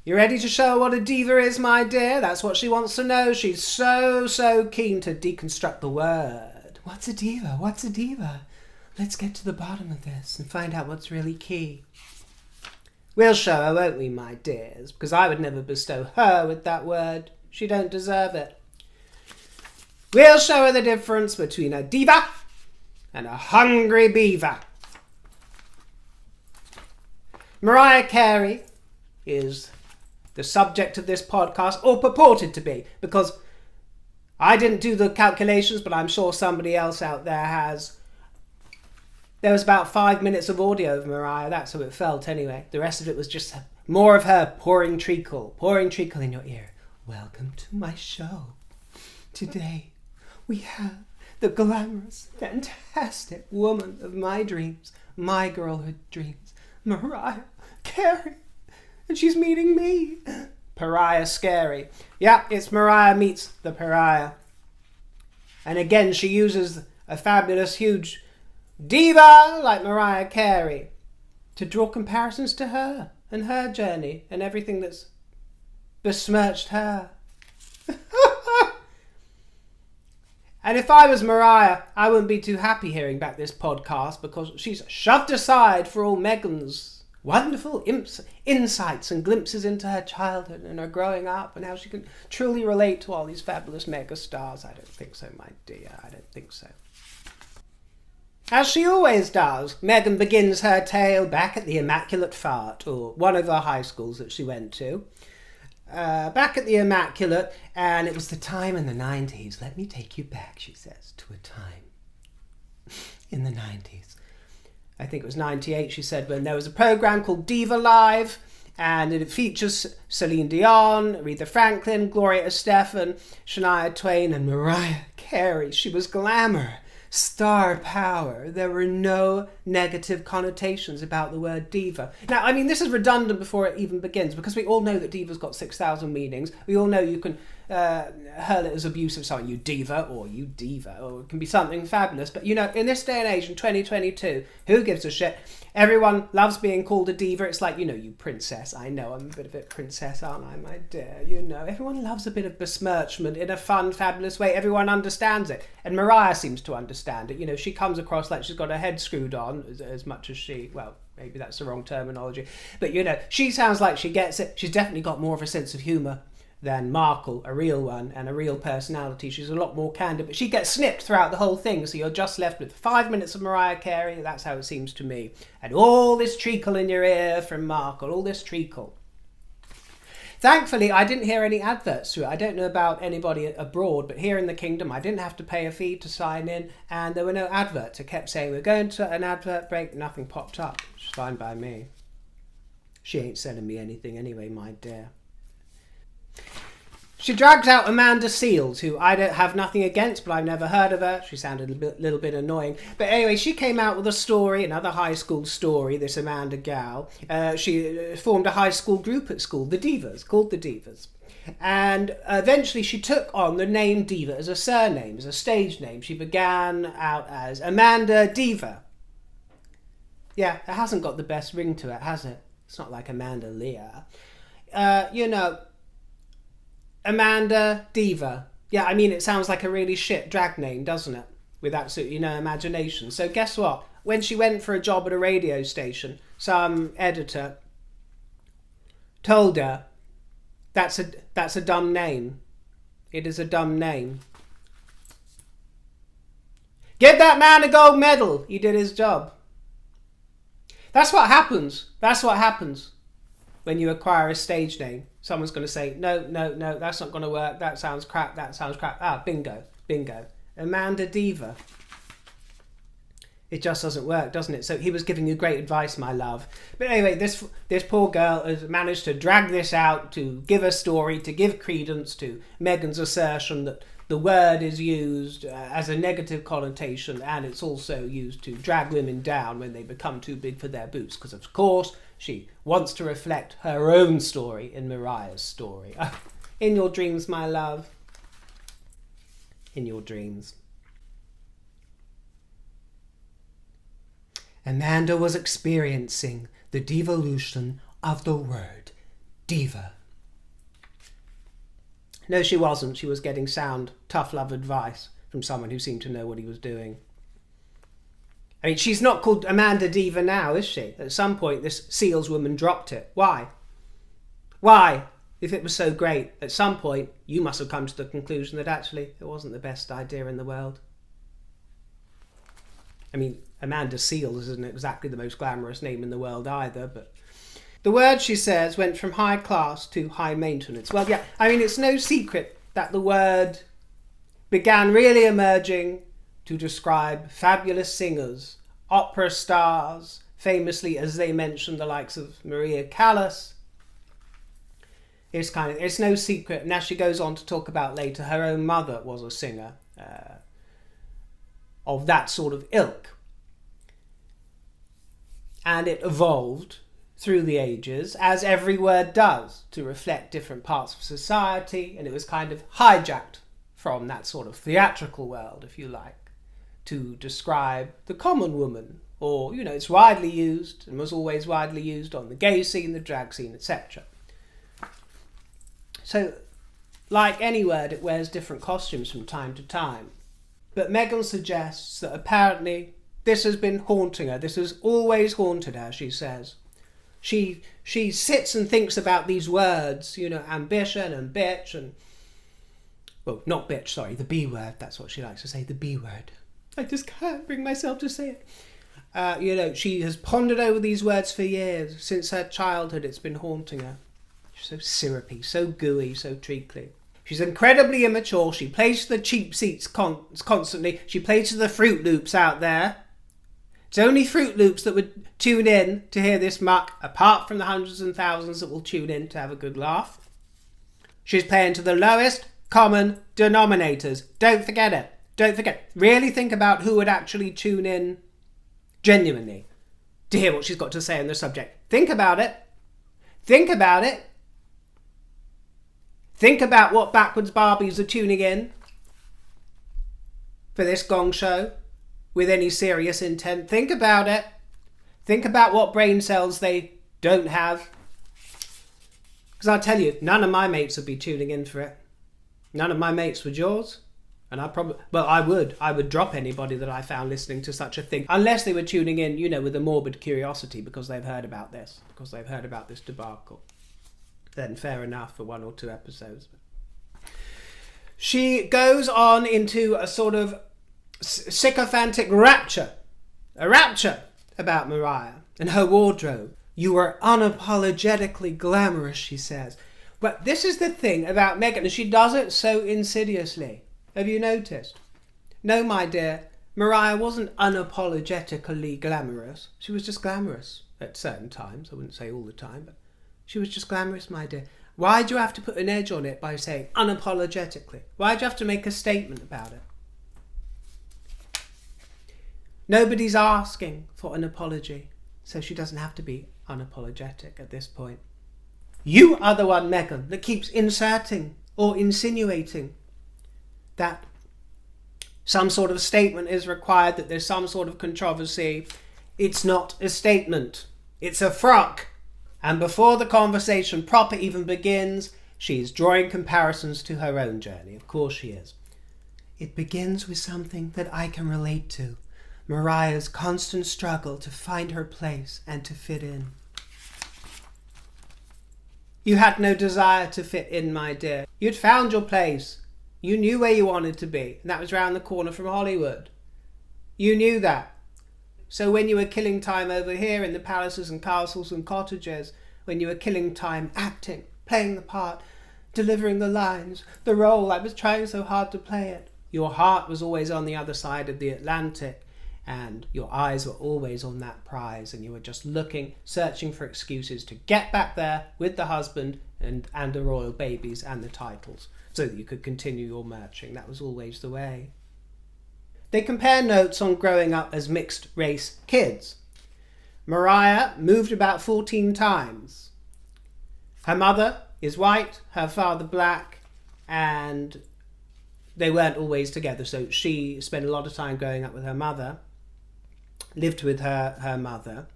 You ready to show her what a diva is, my dear? That's what she wants to know. She's so keen to deconstruct the word. What's a diva? What's a diva? Let's get to the bottom of this and find out what's really key. We'll show her, won't we, my dears? Because I would never bestow her with that word. She don't deserve it. We'll show her the difference between a diva and a hungry beaver. Mariah Carey is the subject of this podcast, or purported to be, because I didn't do the calculations, but I'm sure somebody else out there has. There was about 5 minutes of audio of Mariah. That's how it felt anyway. The rest of it was just more of her pouring treacle in your ear. Welcome to my show. Today we have the glamorous, fantastic woman of my dreams, my girlhood dreams, Mariah Carey. And she's meeting me. Pariah scary. Yeah, it's Mariah meets the pariah. And again, she uses a fabulous, huge diva like Mariah Carey to draw comparisons to her and her journey and everything that's besmirched her. And if I was Mariah, I wouldn't be too happy hearing back this podcast, because she's shoved aside for all Meghan's wonderful insights and glimpses into her childhood and her growing up and how she can truly relate to all these fabulous mega stars. I don't think so, my dear. I don't think so. As she always does, Meghan begins her tale back at the Immaculate Fart, or one of the high schools that she went to. Back at the Immaculate, and it was the time in the 90s. Let me take you back, she says, to a time in the 90s. I think it was 98, she said, when there was a program called Diva Live, and it features Celine Dion, Aretha Franklin, Gloria Estefan, Shania Twain, and Mariah Carey. She was glamour, star power. There were no negative connotations about the word diva. Now, I mean, this is redundant before it even begins, because we all know that diva's got 6,000 meanings. We all know you can hurl it as abusive, someone, you diva, or you diva, or it can be something fabulous. But, you know, in this day and age, in 2022, who gives a shit? Everyone loves being called a diva. It's like, you know, you princess. I know, I'm a bit of a princess, aren't I, my dear? You know, everyone loves a bit of besmirchment in a fun, fabulous way. Everyone understands it. And Mariah seems to understand it. You know, she comes across like she's got her head screwed on as much as she, well, maybe that's the wrong terminology. But, you know, she sounds like she gets it. She's definitely got more of a sense of humour than Markle, a real one, and a real personality. She's a lot more candid, but she gets snipped throughout the whole thing, so you're just left with 5 minutes of Mariah Carey. That's how it seems to me. And all this treacle in your ear from Markle, all this treacle. Thankfully, I didn't hear any adverts through it. I don't know about anybody abroad, but here in the kingdom, I didn't have to pay a fee to sign in, and there were no adverts. It kept saying, we're going to an advert break. Nothing popped up, which is fine by me. She ain't selling me anything anyway, my dear. She drags out Amanda Seales, who I don't have nothing against, but I've never heard of her. She sounded a little bit annoying. But anyway, she came out with a story, another high school story, this Amanda gal. She formed a high school group at school, the Divas, called the Divas. And eventually she took on the name Diva as a surname, as a stage name. She began out as Amanda Diva. Yeah, it hasn't got the best ring to it, has it? It's not like Amanda Lear. You know, Amanda Diva. Yeah, I mean, it sounds like a really shit drag name, doesn't it? With absolutely no imagination. So guess what? When she went for a job at a radio station, some editor told her, that's a dumb name. It is a dumb name. Give that man a gold medal. He did his job. That's what happens. That's what happens when you acquire a stage name. Someone's going to say, no, that's not going to work. That sounds crap. Ah, bingo. Amanda Diva. It just doesn't work, doesn't it? So he was giving you great advice, my love. But anyway, this poor girl has managed to drag this out, to give a story, to give credence to Meghan's assertion that the word is used as a negative connotation, and it's also used to drag women down when they become too big for their boots, because of course she wants to reflect her own story in Mariah's story. In your dreams, my love. In your dreams. Amanda was experiencing the devolution of the word diva. No, she wasn't. She was getting sound, tough love advice from someone who seemed to know what he was doing. I mean, she's not called Amanda Diva now, is she? At some point, this Seals woman dropped it. Why? Why? If it was so great, at some point, you must have come to the conclusion that actually it wasn't the best idea in the world. I mean, Amanda Seals isn't exactly the most glamorous name in the world either, but the word, she says, went from high class to high maintenance. Well, yeah, I mean, it's no secret that the word began really emerging to describe fabulous singers, opera stars, famously, as they mentioned, the likes of Mariah Carey. It's no secret, and as she goes on to talk about later, her own mother was a singer of that sort of ilk. And it evolved through the ages, as every word does, to reflect different parts of society, and it was kind of hijacked from that sort of theatrical world, if you like, to describe the common woman, or, you know, it's widely used, and was always widely used on the gay scene, the drag scene, etc. So, like any word, it wears different costumes from time to time. But Meghan suggests that apparently this has been haunting her. This has always haunted her, she says. She sits and thinks about these words, you know, ambition and bitch and... Well, not bitch, sorry, the B word. That's what she likes to say, the B word. I just can't bring myself to say it. You know, she has pondered over these words for years. Since her childhood, it's been haunting her. She's so syrupy, so gooey, so treacly. She's incredibly immature. She plays to the cheap seats constantly. She plays to the Fruit Loops out there. It's only Fruit Loops that would tune in to hear this muck, apart from the hundreds and thousands that will tune in to have a good laugh. She's playing to the lowest common denominators. Don't forget it. Don't forget. Really think about who would actually tune in genuinely to hear what she's got to say on the subject. Think about it. Think about it. Think about what backwards Barbies are tuning in for this gong show with any serious intent. Think about it. Think about what brain cells they don't have. Because I'll tell you, none of my mates would be tuning in for it. None of my mates would. Yours? And I would drop anybody that I found listening to such a thing. Unless they were tuning in, you know, with a morbid curiosity because they've heard about this. Because they've heard about this debacle. Then fair enough for 1 or 2 episodes. She goes on into a sort of sycophantic rapture. A rapture about Mariah and her wardrobe. You are unapologetically glamorous, she says. But this is the thing about Meghan, and she does it so insidiously. Have you noticed? No, my dear, Mariah wasn't unapologetically glamorous. She was just glamorous at certain times. I wouldn't say all the time, but she was just glamorous, my dear. Why do you have to put an edge on it by saying unapologetically? Why do you have to make a statement about it? Nobody's asking for an apology, so she doesn't have to be unapologetic at this point. You are the one, Meghan, that keeps inserting or insinuating that some sort of statement is required, that there's some sort of controversy. It's not a statement. It's a frock. And before the conversation proper even begins, she's drawing comparisons to her own journey. Of course she is. It begins with something that I can relate to. Mariah's constant struggle to find her place and to fit in. You had no desire to fit in, my dear. You'd found your place. You knew where you wanted to be, and that was round the corner from Hollywood. You knew that. So when you were killing time over here in the palaces and castles and cottages, when you were killing time acting, playing the part, delivering the lines, the role, I was trying so hard to play it. Your heart was always on the other side of the Atlantic, and your eyes were always on that prize, and you were just looking, searching for excuses to get back there with the husband and the royal babies and the titles, so that you could continue your marching. That was always the way. They compare notes on growing up as mixed-race kids. Mariah moved about 14 times. Her mother is white, her father black, and they weren't always together, so she spent a lot of time growing up with her mother, lived with her mother,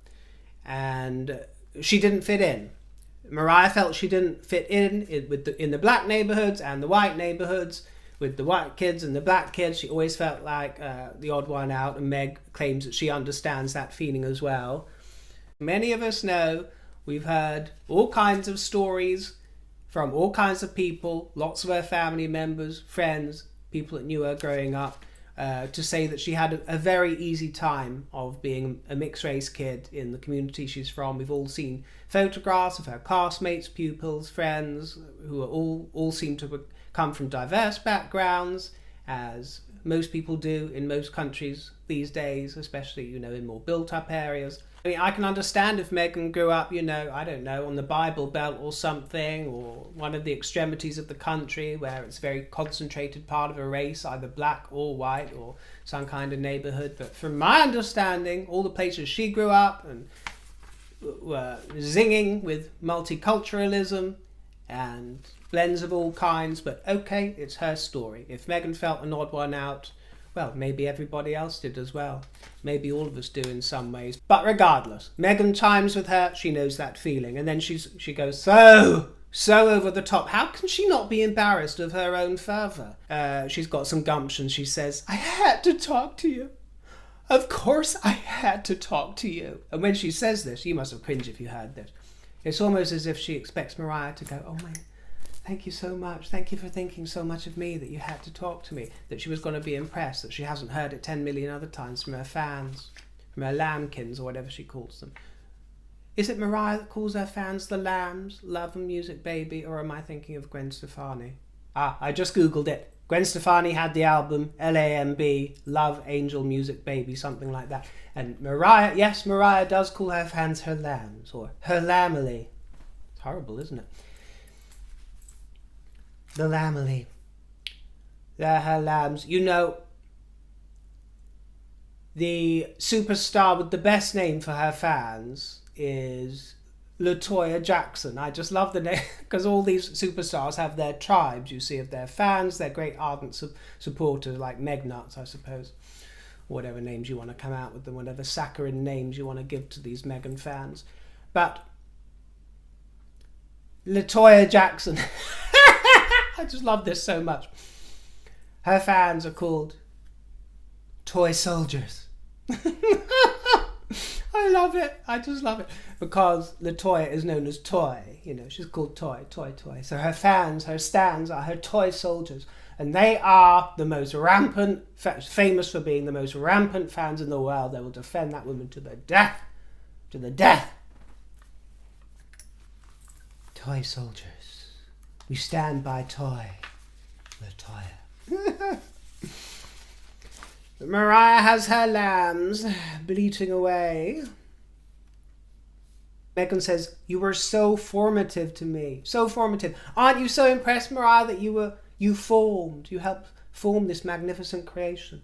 and she didn't fit in. Mariah felt she didn't fit in the black neighborhoods and the white neighborhoods, with the white kids and the black kids. She always felt like the odd one out, and Meg claims that she understands that feeling as well. Many of us know, we've heard all kinds of stories from all kinds of people, lots of her family members, friends, people that knew her growing up, to say that she had a very easy time of being a mixed race kid in the community she's from. We've all seen photographs of her classmates, pupils, friends, who are all seem to come from diverse backgrounds, as most people do in most countries these days, especially, in more built-up areas. I mean, I can understand if Meghan grew up, I don't know, on the Bible Belt or something, or one of the extremities of the country where it's a very concentrated part of a race, either black or white, or some kind of neighborhood. But from my understanding, all the places she grew up and were zinging with multiculturalism and blends of all kinds. But okay, it's her story. If Meghan felt an odd one out, well, maybe everybody else did as well. Maybe all of us do in some ways. But regardless, Meghan chimes with her. She knows that feeling. And then she goes so over the top. How can she not be embarrassed of her own fervour? She's got some gumption. She says, I had to talk to you. Of course I had to talk to you. And when she says this, you must have cringed if you heard this. It's almost as if she expects Mariah to go, oh my, thank you so much. Thank you for thinking so much of me that you had to talk to me. That she was going to be impressed, that she hasn't heard it 10 million other times from her fans, from her lambkins or whatever she calls them. Is it Mariah that calls her fans the lambs? Love and Music Baby? Or am I thinking of Gwen Stefani? I just googled it. Gwen Stefani had the album LAMB, Love Angel Music Baby, something like that. And Mariah, yes, Mariah does call her fans her lambs, or her lamely. It's horrible, isn't it? The lamely. They're her lambs. The superstar with the best name for her fans is LaToya Jackson. I just love the name, because all these superstars have their tribes, you see, of their fans, their great ardent supporters, like Megnuts, I suppose, or whatever names you want to come out with them, whatever saccharine names you want to give to these Meghan fans. But LaToya Jackson, I just love this so much. Her fans are called Toy Soldiers. I love it. I just love it. Because LaToya is known as Toy. She's called Toy. So her fans, her stans are her Toy Soldiers. And they are the most rampant, famous for being the most rampant fans in the world. They will defend that woman to the death. To the death. Toy Soldiers. We stand by Toy. LaToya. Mariah has her lambs bleating away. Meghan says, you were so formative to me. So formative. Aren't you so impressed, Mariah, that you helped form this magnificent creation?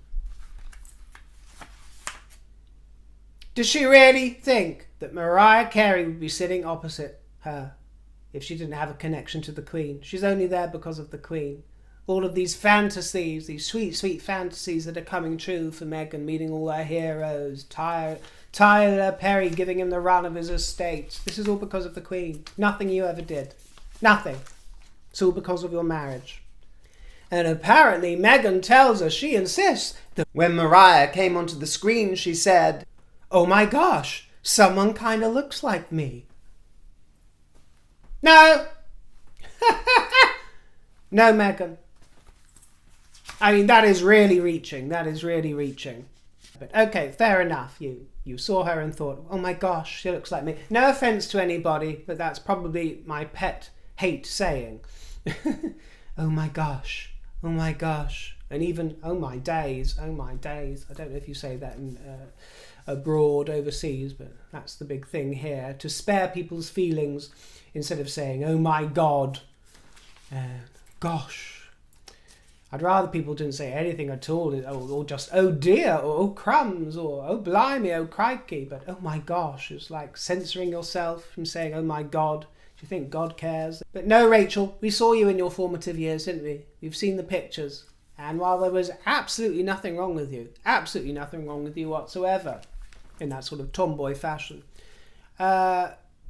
Does she really think that Mariah Carey would be sitting opposite her if she didn't have a connection to the Queen? She's only there because of the Queen. All of these fantasies, these sweet, sweet fantasies that are coming true for Meghan, meeting all her heroes, Tyler Perry giving him the run of his estate. This is all because of the Queen. Nothing you ever did. Nothing. It's all because of your marriage. And apparently Meghan tells us, she insists, that when Mariah came onto the screen, she said, oh my gosh, someone kind of looks like me. No! No, Meghan. I mean, that is really reaching. But okay, fair enough. You saw her and thought, oh my gosh, she looks like me. No offense to anybody, but that's probably my pet hate saying. Oh my gosh. And even, oh my days. I don't know if you say that in abroad, overseas, but that's the big thing here. To spare people's feelings instead of saying, oh my God. Gosh. I'd rather people didn't say anything at all, or just, oh dear, or oh crumbs, or oh blimey, oh crikey. But oh my gosh, it's like censoring yourself from saying, oh my God. Do you think God cares? But no, Rachel, we saw you in your formative years, didn't we? We've seen the pictures. And while there was absolutely nothing wrong with you whatsoever, in that sort of tomboy fashion,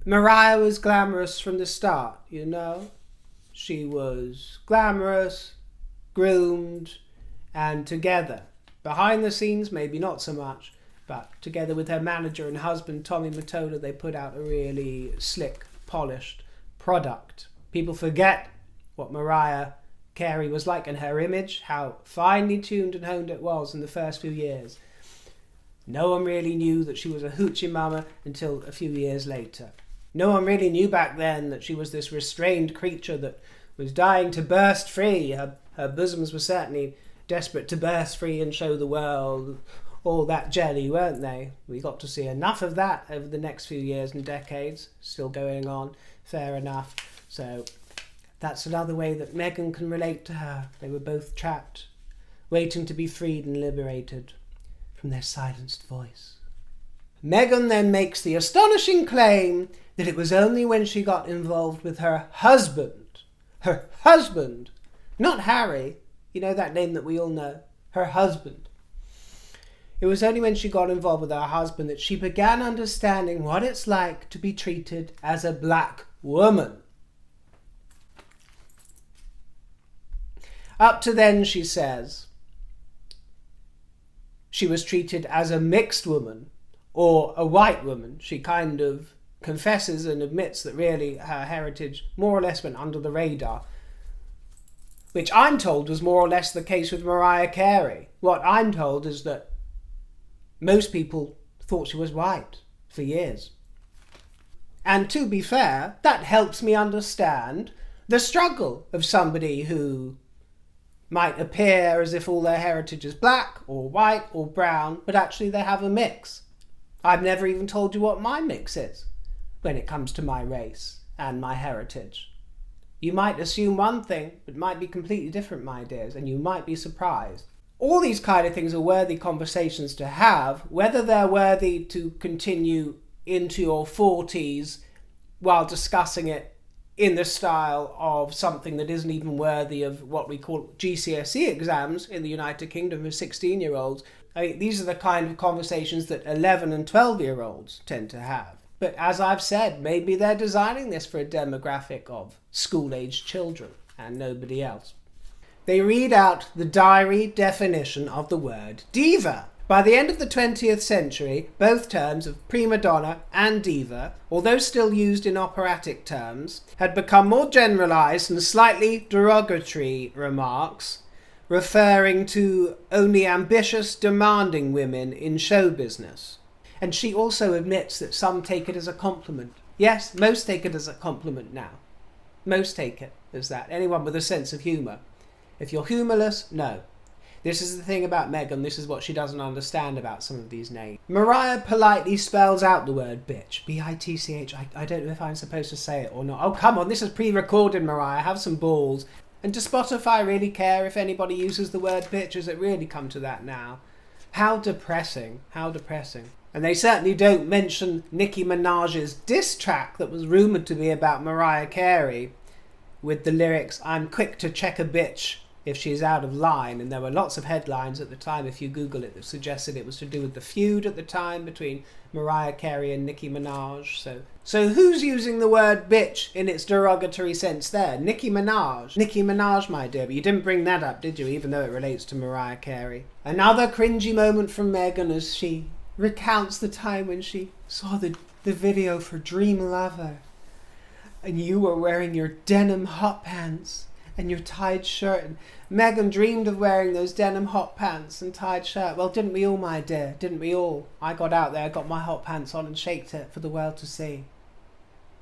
Mariah was glamorous from the start, you know. She was glamorous, groomed, and together. Behind the scenes, maybe not so much, but together with her manager and husband, Tommy Mottola, they put out a really slick, polished product. People forget what Mariah Carey was like in her image, how finely tuned and honed it was in the first few years. No one really knew that she was a hoochie mama until a few years later. No one really knew back then that she was this restrained creature that was dying to burst free. Her bosoms were certainly desperate to burst free and show the world all that jelly, weren't they? We got to see enough of that over the next few years and decades. Still going on, fair enough. So that's another way that Meghan can relate to her. They were both trapped, waiting to be freed and liberated from their silenced voice. Meghan then makes the astonishing claim that it was only when she got involved with her husband, not Harry, you know, that name that we all know, her husband. It was only when she got involved with her husband that she began understanding what it's like to be treated as a black woman. Up to then, she says, she was treated as a mixed woman or a white woman. She kind of confesses and admits that really her heritage more or less went under the radar, which I'm told was more or less the case with Mariah Carey. What I'm told is that most people thought she was white for years. And to be fair, that helps me understand the struggle of somebody who might appear as if all their heritage is black or white or brown, but actually they have a mix. I've never even told you what my mix is when it comes to my race and my heritage. You might assume one thing, but it might be completely different, my dears, and you might be surprised. All these kind of things are worthy conversations to have, whether they're worthy to continue into your 40s while discussing it in the style of something that isn't even worthy of what we call GCSE exams in the United Kingdom for 16-year-olds. I mean, these are the kind of conversations that 11 and 12-year-olds tend to have. But as I've said, maybe they're designing this for a demographic of school-aged children and nobody else. They read out the diary definition of the word diva. By the end of the 20th century, both terms of prima donna and diva, although still used in operatic terms, had become more generalized and slightly derogatory remarks referring to only ambitious, demanding women in show business. And she also admits that some take it as a compliment. Yes, most take it as a compliment now. Most take it as that. Anyone with a sense of humour. If you're humourless, no. This is the thing about Meghan, this is what she doesn't understand about some of these names. Mariah politely spells out the word bitch. B-I-T-C-H. I don't know if I'm supposed to say it or not. Oh, come on, this is pre-recorded, Mariah. Have some balls. And does Spotify really care if anybody uses the word bitch? Has it really come to that now? How depressing. How depressing. And they certainly don't mention Nicki Minaj's diss track that was rumoured to be about Mariah Carey with the lyrics, I'm quick to check a bitch if she's out of line. And there were lots of headlines at the time, if you Google it, that suggested it was to do with the feud at the time between Mariah Carey and Nicki Minaj. So who's using the word bitch in its derogatory sense there? Nicki Minaj. Nicki Minaj, my dear, but you didn't bring that up, did you, even though it relates to Mariah Carey? Another cringy moment from Meghan as she recounts the time when she saw the video for Dream Lover and you were wearing your denim hot pants and your tied shirt. And Meghan dreamed of wearing those denim hot pants and tied shirt. Well, didn't we all, my dear? Didn't we all? I got out there, got my hot pants on and shaked it for the world to see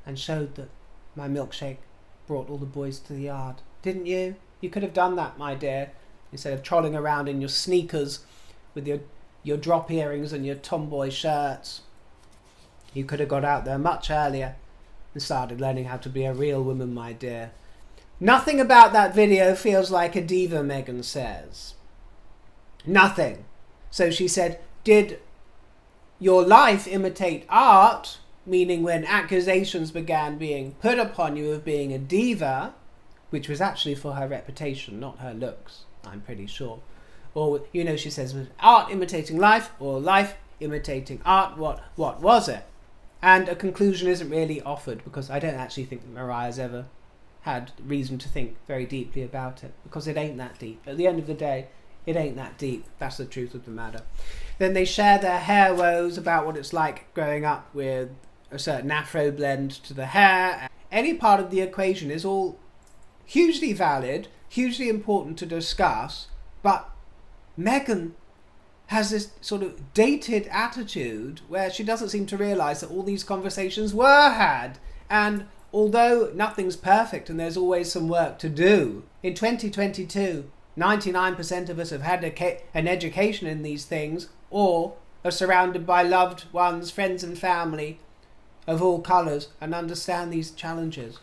and showed that my milkshake brought all the boys to the yard. Didn't you? You could have done that, my dear, instead of trolling around in your sneakers with your drop earrings and your tomboy shirts. You could have got out there much earlier and started learning how to be a real woman, my dear. Nothing about that video feels like a diva, Meghan says. Nothing. So she said, did your life imitate art? Meaning when accusations began being put upon you of being a diva, which was actually for her reputation, not her looks, I'm pretty sure. Or, you know, she says, was art imitating life or life imitating art? What was it? And a conclusion isn't really offered, because I don't actually think that Mariah's ever had reason to think very deeply about it, because it ain't that deep. At the end of the day, it ain't that deep. That's the truth of the matter. Then they share their hair woes about what it's like growing up with a certain afro blend to the hair. Any part of the equation is all hugely valid, hugely important to discuss, but Meghan has this sort of dated attitude where she doesn't seem to realise that all these conversations were had. And although nothing's perfect and there's always some work to do, in 2022, 99% of us have had an education in these things, or are surrounded by loved ones, friends and family of all colours, and understand these challenges.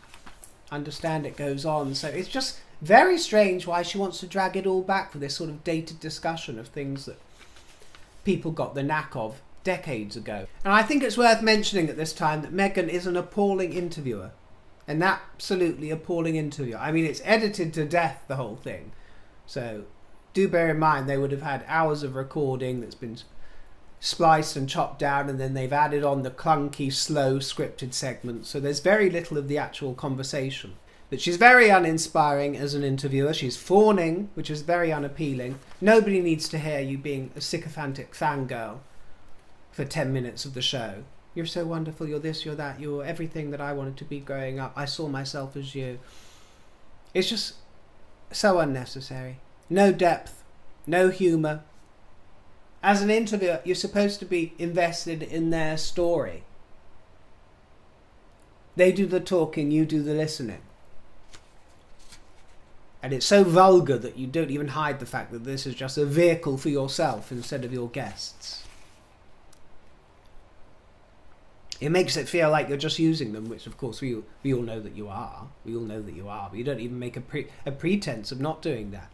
Understand it goes on. So it's just very strange why she wants to drag it all back for this sort of dated discussion of things that people got the knack of decades ago. And I think it's worth mentioning at this time that Meghan is an appalling interviewer. An absolutely appalling interviewer. I mean, it's edited to death, the whole thing. So do bear in mind they would have had hours of recording that's been spliced and chopped down, and then they've added on the clunky, slow, scripted segments. So there's very little of the actual conversation. But she's very uninspiring as an interviewer. She's fawning, which is very unappealing. Nobody needs to hear you being a sycophantic fangirl for 10 minutes of the show. You're so wonderful, you're this, you're that, you're everything that I wanted to be growing up. I saw myself as you. It's just so unnecessary. No depth, no humour. As an interviewer, you're supposed to be invested in their story. They do the talking, you do the listening. And it's so vulgar that you don't even hide the fact that this is just a vehicle for yourself instead of your guests. It makes it feel like you're just using them, which of course we all know that you are. We all know that you are, but you don't even make a pretense of not doing that.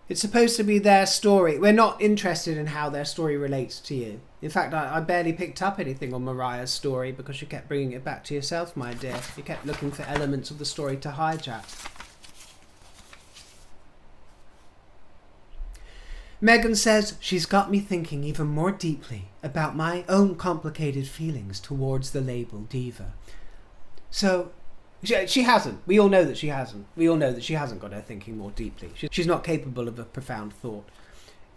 It's supposed to be their story. We're not interested in how their story relates to you. In fact, I barely picked up anything on Mariah's story because you kept bringing it back to yourself, my dear. You kept looking for elements of the story to hijack. Meghan says she's got me thinking even more deeply about my own complicated feelings towards the label diva. So she hasn't. We all know that she hasn't. We all know that she hasn't got her thinking more deeply. She's not capable of a profound thought.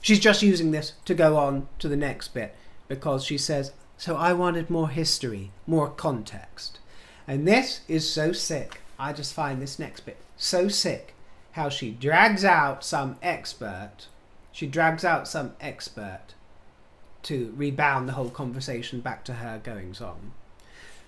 She's just using this to go on to the next bit because she says, so I wanted more history, more context. And this is so sick. I just find this next bit so sick. How she drags out some expert. She drags out some expert to rebound the whole conversation back to her goings on.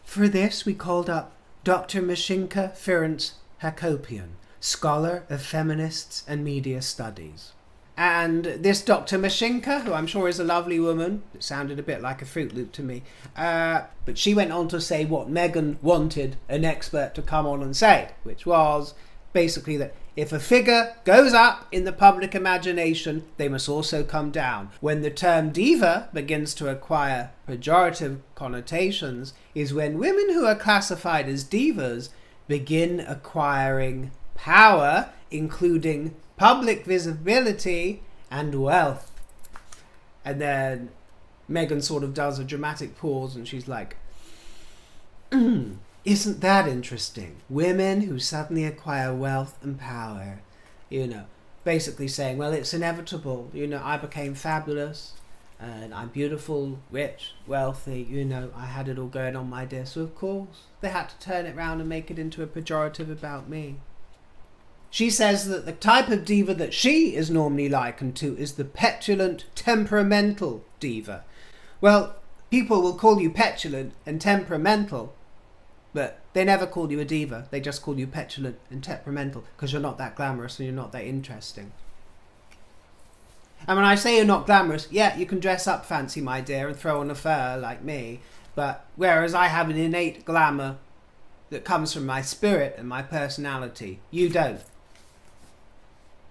For this, we called up Dr. Mashinka Ferenc Hakopian, scholar of feminists and media studies. And this Dr. Mashinka, who I'm sure is a lovely woman, it sounded a bit like a Fruit Loop to me, but she went on to say what Meghan wanted an expert to come on and say, which was basically that if a figure goes up in the public imagination, they must also come down. When the term diva begins to acquire pejorative connotations is when women who are classified as divas begin acquiring power, including public visibility and wealth. And then Meghan sort of does a dramatic pause and she's like, isn't that interesting? Women who suddenly acquire wealth and power, basically saying, well, it's inevitable. I became fabulous and I'm beautiful, rich, wealthy, I had it all going on, my dear. So of course they had to turn it round and make it into a pejorative about me. She says that the type of diva that she is normally likened to is the petulant, temperamental diva. Well, people will call you petulant and temperamental, but they never call you a diva. They just call you petulant and temperamental because you're not that glamorous and you're not that interesting. And when I say you're not glamorous, yeah, you can dress up fancy, my dear, and throw on a fur like me. But whereas I have an innate glamour that comes from my spirit and my personality, you don't.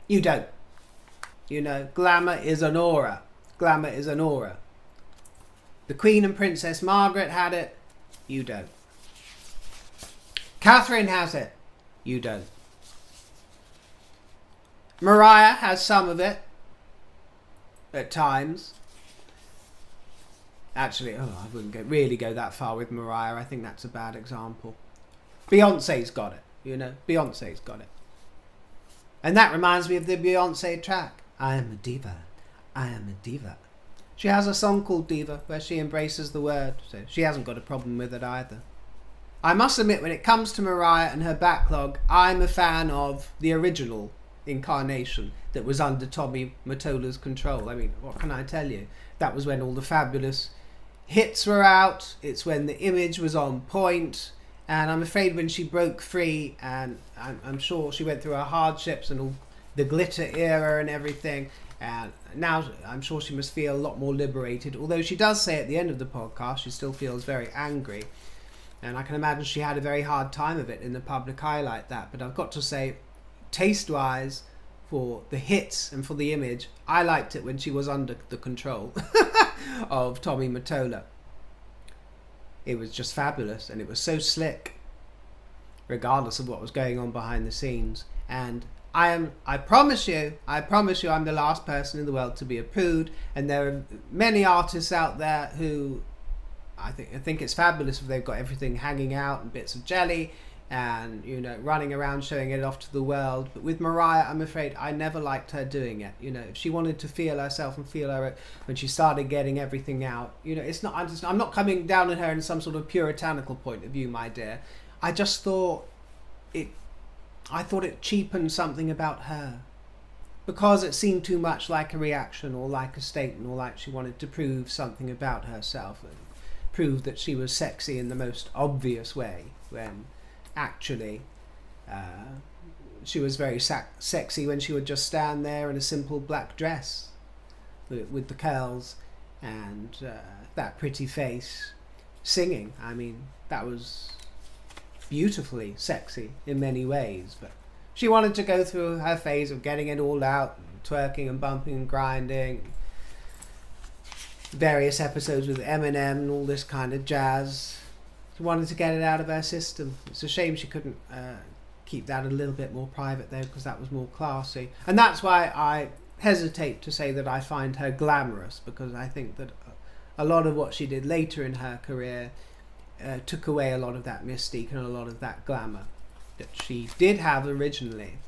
You don't. Glamour is an aura. Glamour is an aura. The Queen and Princess Margaret had it. You don't. Catherine has it. You don't. Mariah has some of it. At times. Actually, I wouldn't really go that far with Mariah. I think that's a bad example. Beyonce's got it, you know. Beyonce's got it. And that reminds me of the Beyonce track, I am a diva. I am a diva. She has a song called Diva where she embraces the word, so she hasn't got a problem with it either. I must admit, when it comes to Mariah and her backlog, I'm a fan of the original incarnation that was under Tommy Mottola's control. I mean, what can I tell you? That was when all the fabulous hits were out. It's when the image was on point. And I'm afraid when she broke free, and I'm sure she went through her hardships and all the glitter era and everything, and now I'm sure she must feel a lot more liberated. Although she does say at the end of the podcast she still feels very angry. And I can imagine she had a very hard time of it in the public eye like that. But I've got to say, taste-wise, for the hits and for the image, I liked it when she was under the control of Tommy Mottola. It was just fabulous, and it was so slick, regardless of what was going on behind the scenes. And I promise you, I'm the last person in the world to be a prude. And there are many artists out there who I think it's fabulous if they've got everything hanging out and bits of jelly and, you know, running around showing it off to the world. But with Mariah, I'm afraid I never liked her doing it. You know, if she wanted to feel herself and feel her when she started getting everything out, you know, it's not. I'm not coming down on her in some sort of puritanical point of view, my dear. I just thought it cheapened something about her, because it seemed too much like a reaction or like a statement, or like she wanted to prove something about herself and prove that she was sexy in the most obvious way, when actually she was very sexy when she would just stand there in a simple black dress with the curls and that pretty face singing. I mean, that was beautifully sexy in many ways. But she wanted to go through her phase of getting it all out and twerking and bumping and grinding, various episodes with Eminem and all this kind of jazz. She wanted to get it out of her system. It's a shame she couldn't keep that a little bit more private though, because that was more classy. And that's why I hesitate to say that I find her glamorous, because I think that a lot of what she did later in her career took away a lot of that mystique and a lot of that glamour that she did have originally.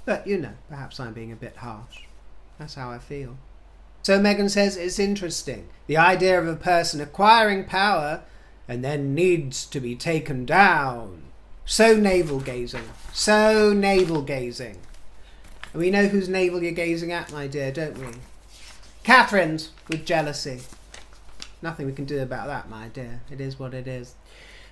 But, you know, perhaps I'm being a bit harsh. That's how I feel. So Meghan says it's interesting, the idea of a person acquiring power and then needs to be taken down. So navel-gazing. So navel-gazing. And we know whose navel you're gazing at, my dear, don't we? Catherine's, with jealousy. Nothing we can do about that, my dear. It is what it is.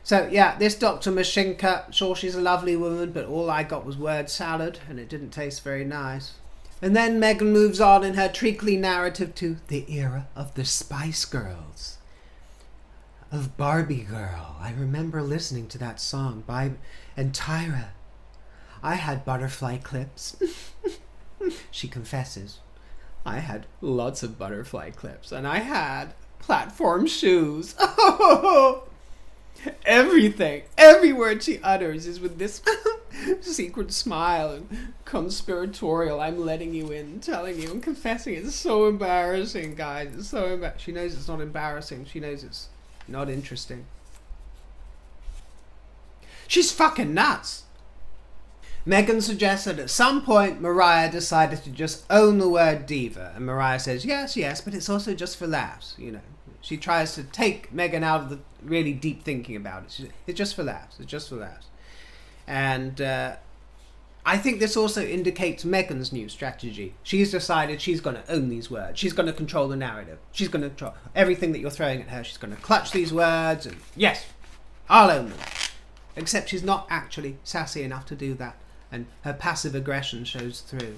So, yeah, this Dr. Mashinka, sure, she's a lovely woman, but all I got was word salad, and it didn't taste very nice. And then Meghan moves on in her treacly narrative to the era of the Spice Girls. Of Barbie Girl. I remember listening to that song and Tyra. I had butterfly clips. She confesses. I had lots of butterfly clips, and I had platform shoes. Everything, every word she utters is with this secret smile and conspiratorial, I'm letting you in, telling you and confessing. It's so embarrassing, guys. It's so embarrassing. She knows it's not embarrassing. She knows it's not interesting. She's fucking nuts. Meghan suggests that at some point Mariah decided to just own the word diva, and Mariah says yes, but it's also just for laughs, you know. She tries to take Meghan out of the really deep thinking about it. It's just for laughs. It's just for laughs. And I think this also indicates Meghan's new strategy. She's decided she's going to own these words. She's going to control the narrative. She's going to control everything that you're throwing at her. She's going to clutch these words and, yes, I'll own them. Except she's not actually sassy enough to do that. And her passive aggression shows through.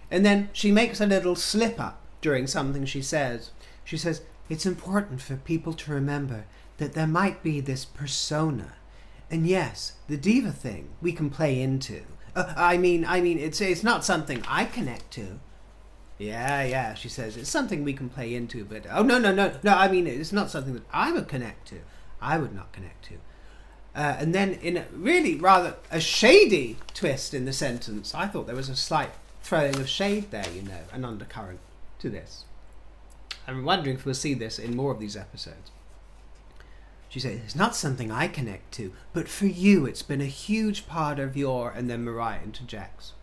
And then she makes a little slip up during something she says. She says, it's important for people to remember that there might be this persona. And yes, the diva thing we can play into. I mean, it's not something I connect to. Yeah, she says, it's something we can play into, but no, I mean, it's not something that I would connect to. I would not connect to. And then in a really rather a shady twist in the sentence, I thought there was a slight throwing of shade there, you know, an undercurrent to this. I'm wondering if we'll see this in more of these episodes. She said, it's not something I connect to, but for you it's been a huge part of your... And then Mariah interjects.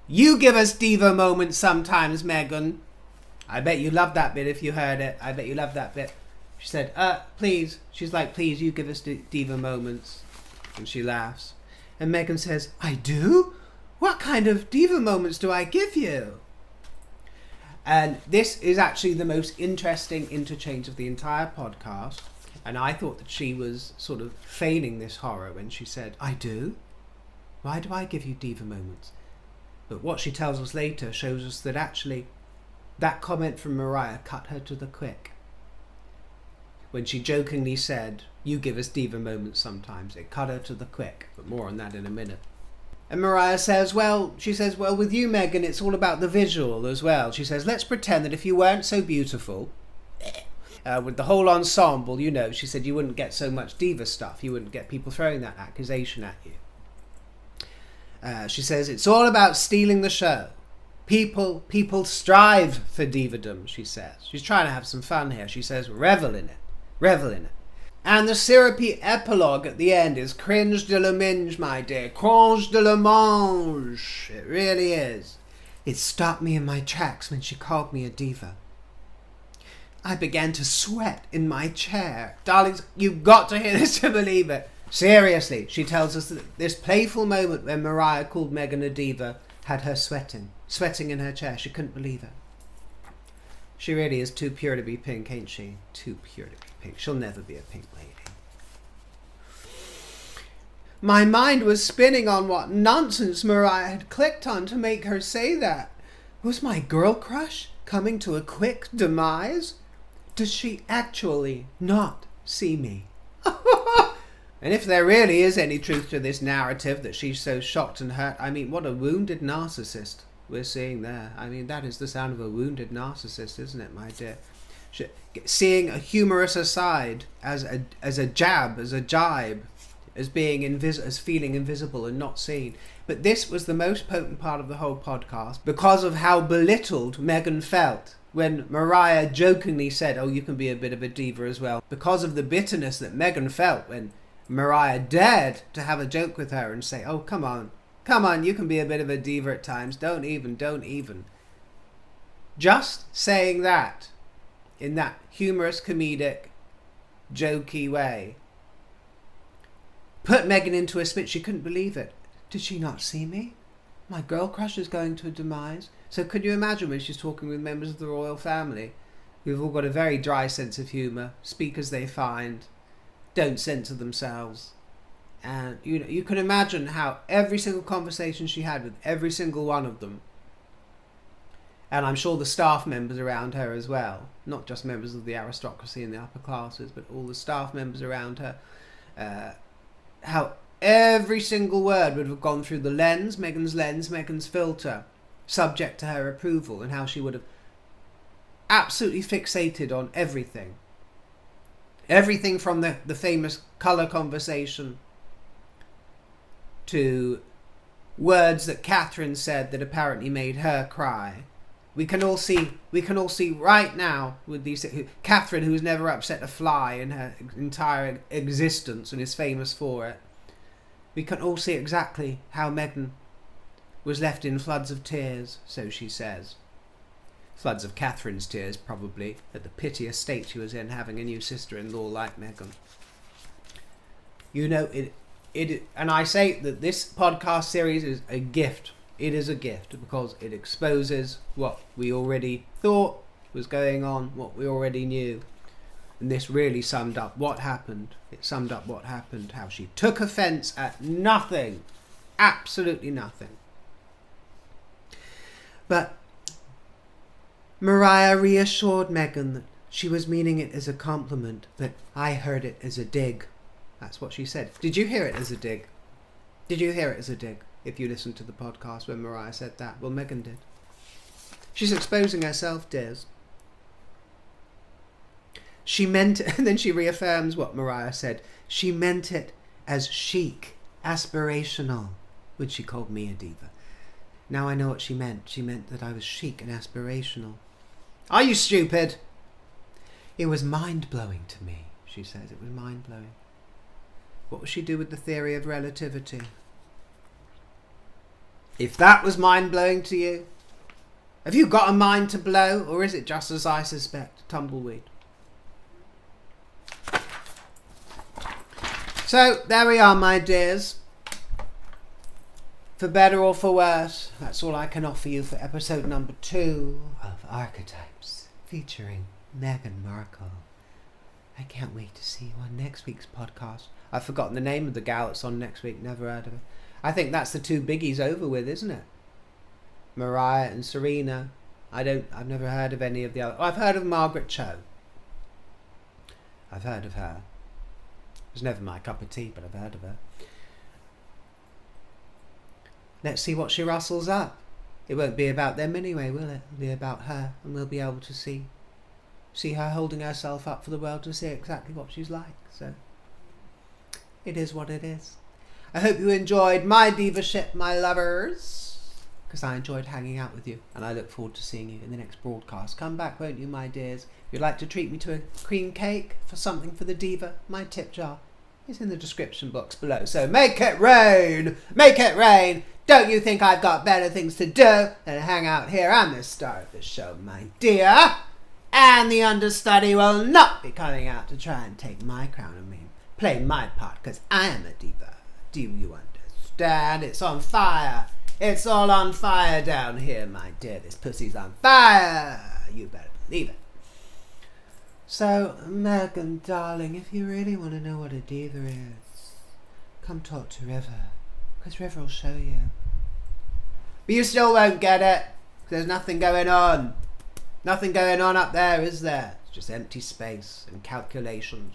You give us diva moments sometimes, Meghan. I bet you loved that bit if you heard it. I bet you loved that bit. She said, please. She's like, please, you give us diva moments. And she laughs. And Meghan says, I do? What kind of diva moments do I give you? And this is actually the most interesting interchange of the entire podcast. And I thought that she was sort of feigning this horror when she said, I do? Why do I give you diva moments? But what she tells us later shows us that actually that comment from Mariah cut her to the quick. When she jokingly said, you give us diva moments sometimes, it cut her to the quick. But more on that in a minute. And Mariah says, well, with you, Meghan, it's all about the visual as well. She says, let's pretend that if you weren't so beautiful... with the whole ensemble, you know, she said you wouldn't get so much diva stuff. You wouldn't get people throwing that accusation at you. She says it's all about stealing the show. People strive for divadom, she says. She's trying to have some fun here. She says, revel in it. And the syrupy epilogue at the end is cringe de la minge, my dear. Cringe de la mange. It really is. It stopped me in my tracks when she called me a diva. I began to sweat in my chair. Darlings, you've got to hear this to believe it. Seriously, she tells us that this playful moment when Mariah called Meghan a diva had her sweating in her chair. She couldn't believe it. She really is too pure to be pink, ain't she? Too pure to be pink. She'll never be a pink lady. My mind was spinning on what nonsense Mariah had clicked on to make her say that. Was my girl crush coming to a quick demise? Does she actually not see me? And if there really is any truth to this narrative that she's so shocked and hurt, I mean, what a wounded narcissist we're seeing there. I mean, that is the sound of a wounded narcissist, isn't it, my dear? Seeing a humorous aside as a jab, as a jibe, as being as feeling invisible and not seen. But this was the most potent part of the whole podcast because of how belittled Meghan felt when Mariah jokingly said, oh, you can be a bit of a diva as well. Because of the bitterness that Meghan felt when Mariah dared to have a joke with her and say, oh, come on, you can be a bit of a diva at times. Don't even. Just saying that in that humorous, comedic, jokey way put Meghan into a spin. She couldn't believe it. Did she not see me? My girl crush is going to a demise. So could you imagine when she's talking with members of the royal family who've all got a very dry sense of humour, speak as they find, don't censor themselves. And you can imagine how every single conversation she had with every single one of them, and I'm sure the staff members around her as well, not just members of the aristocracy and the upper classes, but all the staff members around her, how every single word would have gone through the lens, Meghan's filter, subject to her approval, and how she would have absolutely fixated on everything. Everything from the famous colour conversation to words that Catherine said that apparently made her cry. We can all see right now with these Catherine, who has never upset a fly in her entire existence and is famous for it. We can all see exactly how Meghan was left in floods of tears, so she says. Floods of Catherine's tears, probably, at the piteous state she was in, having a new sister-in-law like Meghan. You know, and I say that this podcast series is a gift. It is a gift because it exposes what we already thought was going on, what we already knew. And this really summed up what happened. It summed up what happened, how she took offence at nothing. Absolutely nothing. But Mariah reassured Meghan that she was meaning it as a compliment, that I heard it as a dig. That's what she said. Did you hear it as a dig? Did you hear it as a dig? If you listened to the podcast when Mariah said that. Well, Meghan did. She's exposing herself, dears. She meant it, and then she reaffirms what Mariah said. She meant it as chic, aspirational, when she called me a diva. Now I know what she meant. She meant that I was chic and aspirational. Are you stupid? It was mind-blowing to me, she says. It was mind-blowing. What will she do with the theory of relativity? If that was mind-blowing to you, have you got a mind to blow, or is it just, as I suspect, tumbleweed? So, there we are, my dears. For better or for worse, that's all I can offer you for episode number 2 of Archetypes, featuring Meghan Markle. I can't wait to see you on next week's podcast. I've forgotten the name of the gal that's on next week, never heard of it. I think that's the 2 biggies over with, isn't it? Mariah and Serena. I've never heard of any of the other. I've heard of Margaret Cho. I've heard of her. It was never my cup of tea, but I've heard of her. Let's see what she rustles up. It won't be about them anyway, will it? It'll be about her, and we'll be able to see her holding herself up for the world to see exactly what she's like. So, it is what it is. I hope you enjoyed my diva-ship, my lovers, because I enjoyed hanging out with you, and I look forward to seeing you in the next broadcast. Come back, won't you, my dears? If you'd like to treat me to a cream cake for something for the diva, my tip jar is in the description box below. So make it rain! Make it rain! Don't you think I've got better things to do than hang out here? I'm the star of the show, my dear. And the understudy will not be coming out to try and take my crown and me, play my part, because I am a diva. Do you understand? It's on fire. It's all on fire down here, my dear. This pussy's on fire. You better believe it. So, Meghan, darling, if you really want to know what a diva is, come talk to River, because River will show you. But you still won't get it, because there's nothing going on. Nothing going on up there, is there? It's just empty space and calculations.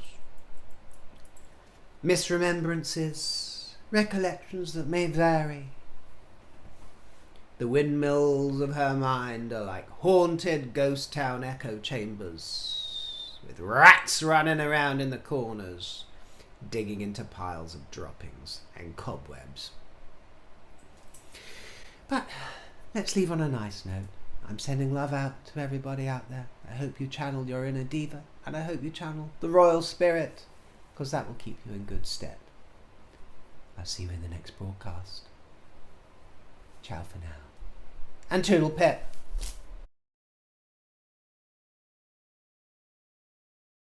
Misremembrances, recollections that may vary. The windmills of her mind are like haunted ghost town echo chambers, with rats running around in the corners, digging into piles of droppings and cobwebs. But let's leave on a nice note. I'm sending love out to everybody out there. I hope you channel your inner diva, and I hope you channel the royal spirit, because that will keep you in good stead. I'll see you in the next broadcast. Ciao for now. And toodle pip.